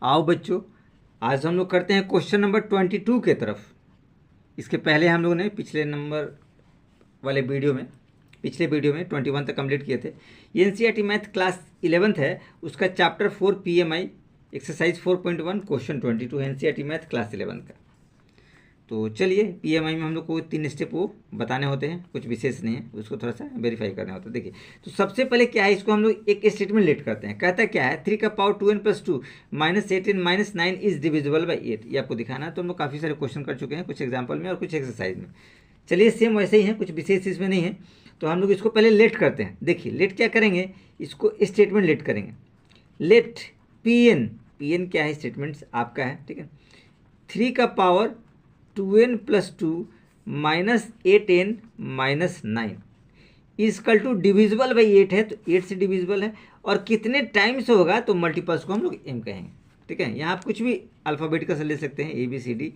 आओ बच्चों, आज हम लोग करते हैं क्वेश्चन नंबर 22 के तरफ। इसके पहले हम लोगों ने पिछले वीडियो में 21 तक कंप्लीट किए थे। ये एनसीईआरटी मैथ क्लास 11th है, उसका chapter 4 PMI exercise 4.1 question 22 NCERT math class 11 का। तो चलिए, पीएमआई में हम लोग को 3 स्टेप वो बताने होते हैं, कुछ विशेष नहीं है, उसको थोड़ा सा वेरीफाई करना होता है। देखिए, तो सबसे पहले क्या है, इसको हम लोग एक स्टेटमेंट लेट करते हैं। कहता क्या है, 3 का power 2n + 2 - 8n - 9 is divisible by 8। ये आपको दिखाना है। तो हम लोग काफ़ी सारे क्वेश्चन कर चुके हैं, कुछ एग्जाम्पल में और कुछ एक्सरसाइज में। चलिए, सेम वैसे ही है, कुछ विशेष इसमें नहीं है। तो हम लोग इसको पहले लेट करते हैं। देखिए, लेट क्या करेंगे, इसको स्टेटमेंट लेट करेंगे। लेट पी एन क्या है, स्टेटमेंट्स आपका है, ठीक है। 3 का power 2n + 2 - 8n - 9 equal to divisible by 8 है, तो 8 से डिविजिबल है। और कितने टाइम्स होगा, तो मल्टीपल्स को हम लोग m कहेंगे, ठीक है। यहाँ आप कुछ भी अल्फ़ाबेट से ले सकते हैं, ABCD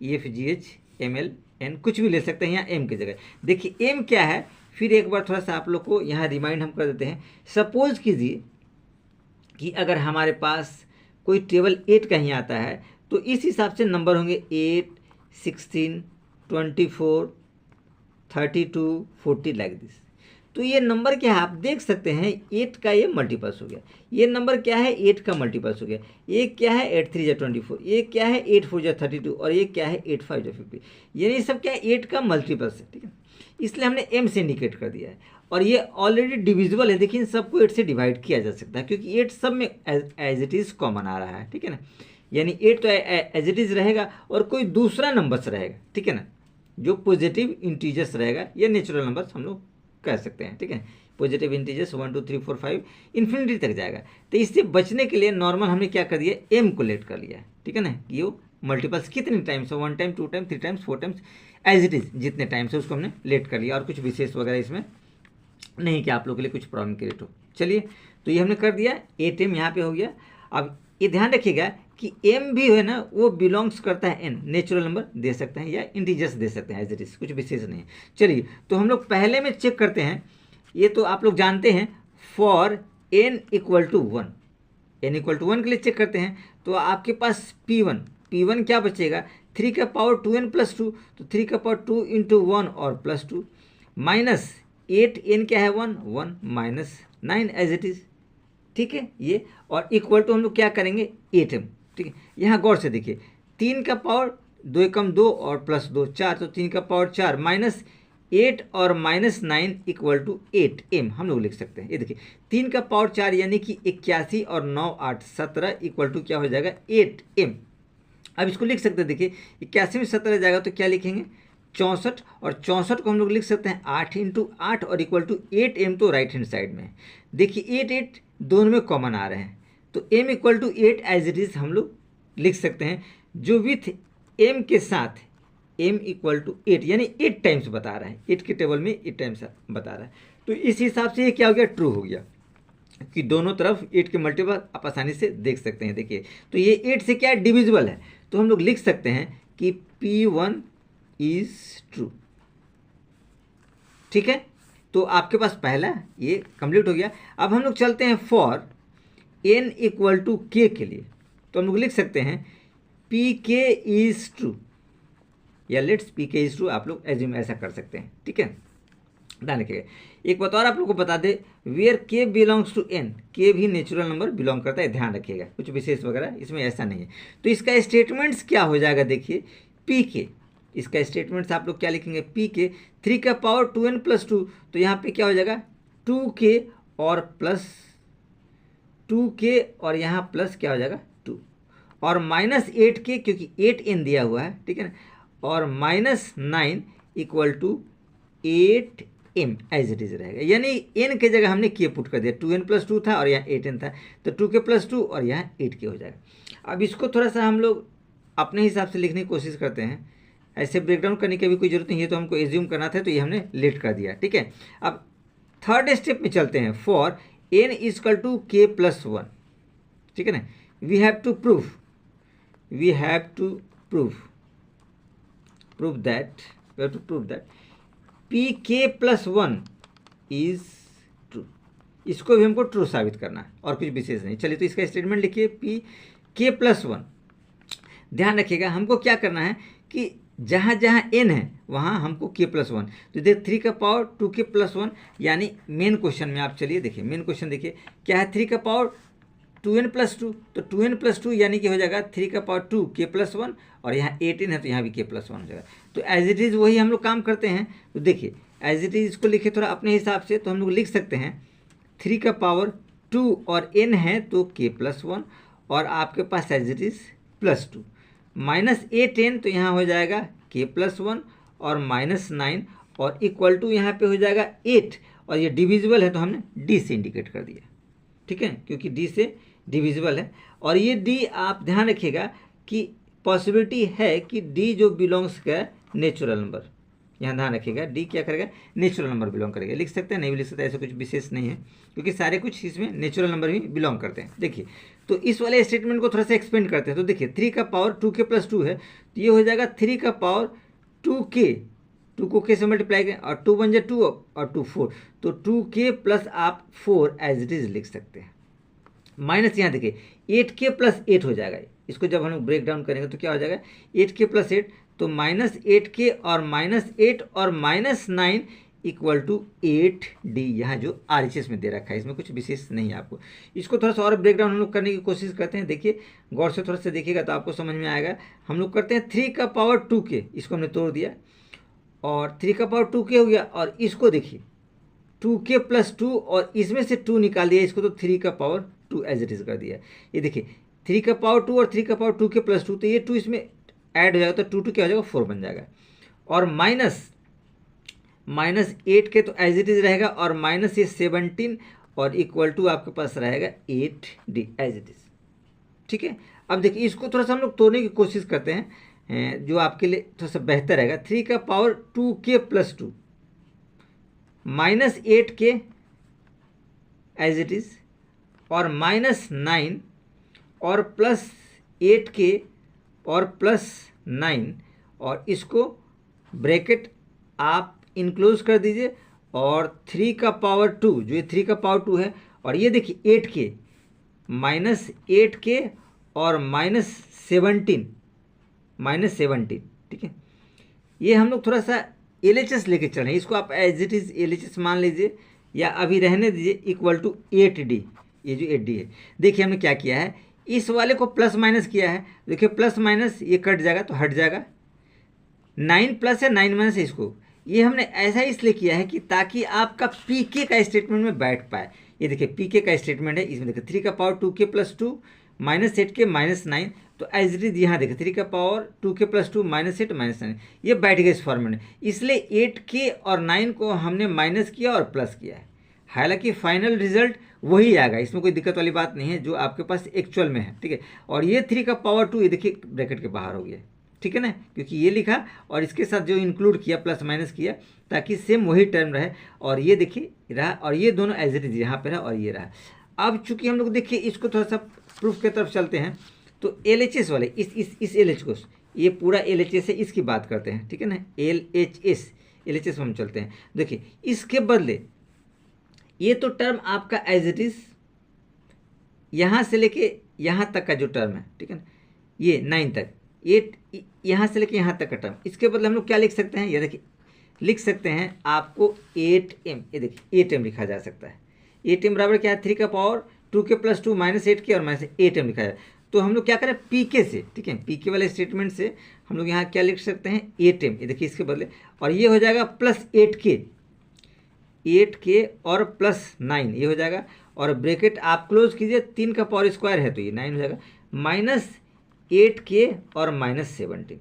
EFGH ML N, कुछ भी ले सकते हैं यहाँ m की जगह। देखिए m क्या है, फिर एक बार थोड़ा सा आप लोग को यहाँ रिमाइंड हम कर देते हैं। सपोज कीजिए कि अगर हमारे पास कोई टेबल 8 कहीं आता है, तो इस हिसाब से नंबर होंगे 8, 16, 24, 32, 40 लाइक दिस। तो ये नंबर क्या है, आप देख सकते हैं 8 का ये मल्टीपल्स हो गया। ये नंबर क्या है, 8 का मल्टीपल्स हो गया। ये क्या है, 8 3 = 24, ये क्या है, 8 4 = 32, और ये क्या है, 8 5 = 50। ये सब क्या है, 8 का मल्टीपल्स है, ठीक है। इसलिए हमने m से इंडिकेट कर दिया है। और ये ऑलरेडी डिविजिबल है। देखिए, इन सबको 8 से डिवाइड किया जा सकता है, क्योंकि 8 सब में एज इट इज़ कॉमन आ रहा है, ठीक है ना। यानी 8 तो एज इट इज़ रहेगा, और कोई दूसरा नंबर्स रहेगा, ठीक है ना, जो पॉजिटिव इंटीजर्स रहेगा, या नेचुरल नंबर्स हम लोग कह सकते हैं, ठीक है। पॉजिटिव इंटीजर्स 1 2 3 4 5 इन्फिनिटी तक जाएगा। तो इससे बचने के लिए नॉर्मल हमने क्या कर दिया, m को लेट कर लिया है, ठीक है ना। ये मल्टीपल्स कितने टाइम्स है, 1 time 2 time 3 times 4 times as it is, जितने टाइम्स है उसको हमने लेट कर लिया। और कुछ विशेष वगैरह इसमें नहीं कि आप लोगों के लिए कुछ प्रॉब्लम क्रिएट हो। चलिए, तो ये हमने कर दिया, 8m यहाँ पे हो गया। अब ये ध्यान रखिएगा कि m भी है ना, वो बिलोंग्स करता है n, नेचुरल नंबर दे सकते हैं या इंटीजर्स दे सकते हैं एज इट इज, कुछ विशेष नहीं है। चलिए, तो हम लोग पहले में चेक करते हैं। ये तो आप लोग जानते हैं, फॉर n = 1, n = 1 के लिए चेक करते हैं। तो आपके पास P1 क्या बचेगा, 3 का पावर 2n + 2, तो 3 का पावर 2 × 1 और +2 माइनस 8n क्या है, 1 माइनस 9 एज इट इज़, ठीक है। ये और इक्वल टू हम लोग क्या करेंगे, 8m, ठीक है। यहाँ गौर से देखिए, 3 का पावर 2 × 2 और +2 4, तो 3 का पावर 4 माइनस 8 और -9 = 8m हम लोग लिख सकते हैं। ये देखिए, 3 का पावर 4 यानी कि 81 और 9 8 17 = क्या हो जाएगा, 8m। अब इसको लिख सकते हैं। देखिए, 81 में 17 जाएगा तो क्या लिखेंगे, 64, और 64 को हम लोग लिख सकते हैं 8 × 8 और = 8m, तो राइट हैंड साइड में है। देखिए 8 8 दोनों में कॉमन आ रहे हैं, तो m = 8 एज इट इज़ हम लोग लिख सकते हैं, जो विथ m के साथ m = 8 यानी 8 टाइम्स बता रहा है, 8 के टेबल में 8 टाइम्स बता रहा है। तो इस हिसाब से ये क्या हो गया, ट्रू हो गया, कि दोनों तरफ 8 के मल्टीपल आप आसानी से देख सकते हैं। देखिए, तो ये 8 से क्या है, डिविजिबल है, तो हम लोग लिख सकते हैं कि P1 इज ट्रू, ठीक है। तो आपके पास पहला ये कंप्लीट हो गया। अब हम लोग चलते हैं फॉर n = k के लिए। तो हम लोग लिख सकते हैं Pk इज ट्रू, या लेट्स Pk इज ट्रू, आप लोग एज्यूम ऐसा कर सकते हैं, ठीक है। ध्यान रखिएगा, एक बात और आप लोग को बता दे, where k belongs to n, k भी नेचुरल नंबर बिलोंग करता है, ध्यान रखिएगा, कुछ विशेष वगैरह इसमें ऐसा नहीं है। तो इसका स्टेटमेंट्स क्या हो जाएगा, देखिए Pk, इसका स्टेटमेंट्स आप लोग क्या लिखेंगे, Pk 3 का पावर 2n + 2, तो यहाँ पे क्या हो जाएगा 2k और प्लस 2k, और यहाँ प्लस क्या हो जाएगा 2, और -8k क्योंकि 8n दिया हुआ है, ठीक है ना, और -9 = 8m एज इट इज रहेगा। यानी n के जगह हमने k पुट कर दिया, 2n + 2 था और यहाँ 8n था, तो 2k + 2 और यहाँ 8k हो जाएगा। अब इसको थोड़ा सा हम लोग अपने हिसाब से लिखने की कोशिश करते हैं, ऐसे ब्रेकडाउन करने की भी कोई जरूरत नहीं है, तो हमको एज्यूम करना था, तो ये हमने लेट कर दिया, ठीक है। अब थर्ड स्टेप में चलते हैं, फॉर n = k + 1, ठीक है ना। We have to prove that Pk + 1 is true, इसको भी हमको ट्रू साबित करना है, और कुछ विशेष नहीं। चलिए, तो इसका स्टेटमेंट लिखिए, k+1। ध्यान रखिएगा, हमको क्या करना है कि जहाँ जहाँ n है वहाँ हमको k+1, तो देखिए 3 का पावर 2k+1, यानी मेन क्वेश्चन में आप चलिए देखिए, मेन क्वेश्चन देखिए क्या है, 3 का पावर 2n+2, तो 2n+2 यानी कि हो जाएगा 3 का पावर 2 k+1, और यहाँ 18 है तो यहाँ भी k+1 हो जाएगा। तो एज इट इज़ वही हम लोग काम करते हैं। तो देखिए एज इट इज़ इसको लिखे थोड़ा अपने हिसाब से, तो हम लोग लिख सकते हैं 3 का पावर 2 और n है तो k+1, और आपके पास as it is +2 minus 8n, तो यहाँ हो जाएगा k+1 और -9, और इक्वल टू यहाँ पे हो जाएगा 8, और ये डिविजिबल है तो हमने d से इंडिकेट कर दिया, ठीक है, क्योंकि d से डिविजिबल है। और ये d आप ध्यान रखिएगा कि पॉसिबिलिटी है कि d जो बिलोंग्स का नेचुरल नंबर, यहाँ ध्यान रखिएगा d क्या करेगा, नेचुरल नंबर बिलोंग करेगा। लिख सकते हैं, नहीं भी लिख सकते, ऐसा कुछ विशेष नहीं है, क्योंकि सारे कुछ इसमें नेचुरल नंबर ही बिलोंग करते हैं। देखिए तो इस वाले स्टेटमेंट को थोड़ा सा एक्सपेंड करते हैं। तो देखिए 3 का पावर 2k+2 है, तो ये हो जाएगा 3 का पावर 2k, 2 को k से मल्टीप्लाई करें और 2 बन जाए 2 और 2 4, तो 2k प्लस आप 4 एज इट इज लिख सकते हैं। माइनस यहाँ देखिए 8k+8 हो जाएगा, इसको जब हम लोग ब्रेक डाउन करेंगे तो क्या हो जाएगा 8k+8, तो -8k और -8 और -9 इक्वल टू 8d, यहाँ जो RHS में दे रखा है, इसमें कुछ विशेष नहीं है आपको। इसको थोड़ा सा और ब्रेक डाउन हम लोग करने की कोशिश करते हैं। देखिए गौर से थोड़ा सा देखिएगा तो आपको समझ में आएगा। हम लोग करते हैं 3 का पावर 2k, इसको हमने तोड़ दिया और 3 का पावर 2k हो गया, और इसको देखिए 2k+2 और इसमें से 2 निकाल दिया, इसको तो 3 का पावर 2 एज इट इज कर दिया। ये देखिए 3 का पावर 2 और 3 का पावर 2k+2, तो ये 2 इसमें ऐड हो जाएगा, तो 2 क्या हो जाएगा 4 बन जाएगा, और -8k तो एज इट इज रहेगा, और माइनस ये 17 और इक्वल टू आपके पास रहेगा 8d एज इट इज, ठीक है। अब देखिए इसको थोड़ा सा हम लोग तोड़ने की कोशिश करते हैं, जो आपके लिए थोड़ा सा बेहतर रहेगा। 3 का power 2k+2 -8k as it is, और -9 और +8k और +9, और इसको ब्रैकेट आप इनक्लोज कर दीजिए, और 3 का पावर 2, जो ये 3 का पावर 2 है, और ये देखिए 8k -8k और -17, ठीक है। ये हम लोग थोड़ा सा LHS लेके चल रहे हैं, इसको आप एज इट इज़ LHS मान लीजिए या अभी रहने दीजिए, इक्वल टू 8d, ये जो 8d है। देखिए हमने क्या किया है, इस वाले को प्लस माइनस किया है, देखिए प्लस माइनस ये कट जाएगा तो हट जाएगा, 9 प्लस है 9 माइनस है, इसको ये हमने ऐसा इसलिए किया है कि ताकि आपका pk का स्टेटमेंट में बैठ पाए। ये देखिए pk का स्टेटमेंट है, इसमें देखिए 3 का पावर 2k+2 -8k -9, तो एज इट इज यहाँ देखिए 3 का पावर 2k+2 -8 -9, ये बैठ गया इस फॉर्मेट में। इसलिए 8k और 9 को हमने माइनस किया और प्लस किया है, हालांकि फाइनल रिजल्ट वही आएगा, इसमें कोई दिक्कत वाली बात नहीं है जो आपके पास एक्चुअल में है, ठीक है। और ये 3 का पावर 2 ये देखिए ब्रैकेट के बाहर हो गया, ठीक है ना, क्योंकि ये लिखा और इसके साथ जो इंक्लूड किया प्लस माइनस किया, ताकि सेम वही टर्म रहे, और ये देखिए रहा, और ये दोनों एज इट इज यहाँ पे रहा, और ये रहा। अब चूंकि हम लोग देखिए इसको थोड़ा सा प्रूफ की तरफ चलते हैं, तो LHS वाले इस LH को, ये पूरा LHS है, इसकी बात करते हैं, ठीक है ना, LHS में हम चलते हैं। देखिए इसके बदले ये तो टर्म आपका एज इट इज यहाँ से लेके यहाँ तक का जो टर्म है, ठीक है ना, ये 9 तक, ये यहाँ से लेके यहाँ तक का टर्म, इसके बदले हम लोग क्या लिख सकते हैं, ये देखिए लिख सकते हैं आपको 8m, ये देखिए 8m लिखा जा सकता है। 8m बराबर क्या है, 3 का पावर 2k+2 -8k और -8m लिखा है। तो हम लोग क्या करें pk से, ठीक है, pk वाले स्टेटमेंट से हम लोग यहाँ क्या लिख सकते हैं 8m, ये देखिए इसके बदले, और ये हो जाएगा +8k और +9, ये हो जाएगा, और ब्रैकेट आप क्लोज कीजिए, 3 का पावर स्क्वायर है तो ये 9 हो जाएगा, -8k और -17,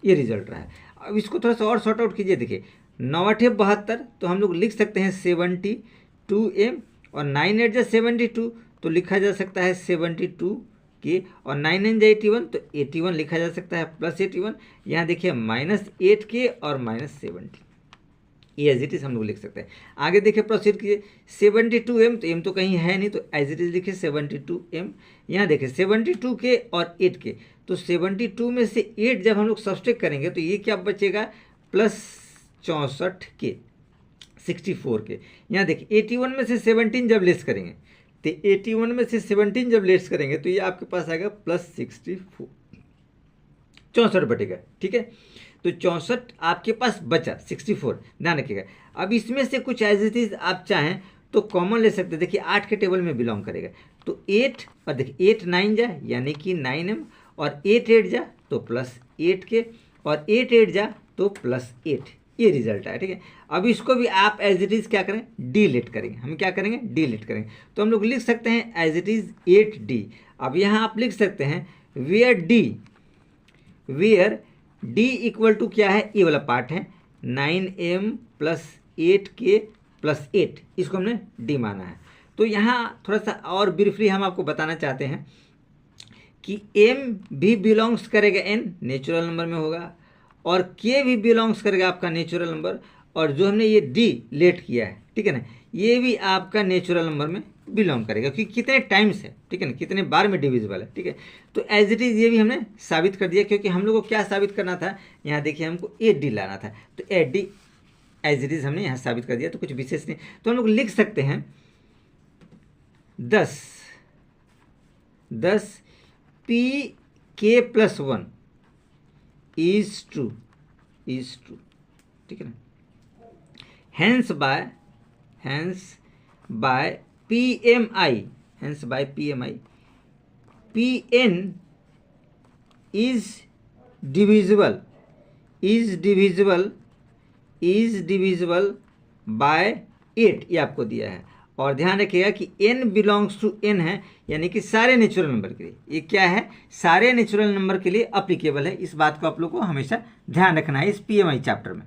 ये रिजल्ट रहा है। अब इसको थोड़ा सा और सॉर्ट आउट कीजिए, देखिए 9×8 = 72, तो हम लोग लिख सकते हैं 72m, और 9×8 = 72, तो लिखा जा सकता है 72k, और 9×9 = 81, तो 81 लिखा जा सकता है, +81, यहाँ देखिए -8k और -17, ये एज इट इज हम लोग लिख सकते हैं। आगे देखिए प्रोसीड कीजिए, 72m, तो m तो कहीं है नहीं, तो एज इट इज लिखिए 72m। यहाँ देखिए 72k और 8k, तो 72 में से 8 जब हम लोग सब्सट्रैक्ट करेंगे तो ये क्या बचेगा, +64k, 64k। यहाँ देखिए 81 में से 17 जब लेस करेंगे तो 81 में से 17 जब लेस करेंगे तो ये आपके पास आएगा +64, 64 बटेगा, ठीक है। तो 64 आपके पास बचा, 64 ध्यान रखिएगा। अब इसमें से कुछ एज इट इज आप चाहें तो कॉमन ले सकते हैं। देखिए 8 के टेबल में बिलोंग करेगा, तो 8 और देखिए 8 9 जा यानी कि 9m, और 8 8 जा तो +8 के, और 8 8 जा तो +8, ये रिजल्ट है, ठीक है। अब इसको भी आप एज इट इज़ क्या करें, डिलीट करेंगे। हम क्या करेंगे, डिलीट करेंगे। तो हम लोग लिख सकते हैं एज इट इज़ 8d। अब यहाँ आप लिख सकते हैं वेयर d इक्वल टू क्या है, ये वाला पार्ट है 9m + 8k + 8, इसको हमने d माना है। तो यहाँ थोड़ा सा और ब्रीफली हम आपको बताना चाहते हैं कि m भी बिलोंग्स करेगा n, नेचुरल नंबर में होगा, और k भी बिलोंग्स करेगा आपका नेचुरल नंबर, और जो हमने ये d लेट किया है, ठीक है ना, ये भी आपका नेचुरल नंबर में बिलोंग करेगा, क्योंकि कितने टाइम्स है, ठीक है ना, कितने बार में डिविजिबल है, ठीक है। तो एज इट इज़ ये भी हमने साबित कर दिया, क्योंकि हम लोग को क्या साबित करना था, यहाँ देखिए हमको 8d लाना था, तो 8d एज इट इज़ हमने यहाँ साबित कर दिया, तो कुछ विशेष नहीं। तो हम लोग लिख सकते हैं 10 pk + 1 इज ट्रू, ठीक है ना। Hence by PMI, Pn is divisible by 8, ये आपको दिया है। और ध्यान रखिएगा कि n बिलोंग्स टू n है, यानी कि सारे नेचुरल नंबर के लिए ये क्या है, सारे नेचुरल नंबर के लिए अप्लीकेबल है। इस बात को आप लोग को हमेशा ध्यान रखना है इस PMI चैप्टर में।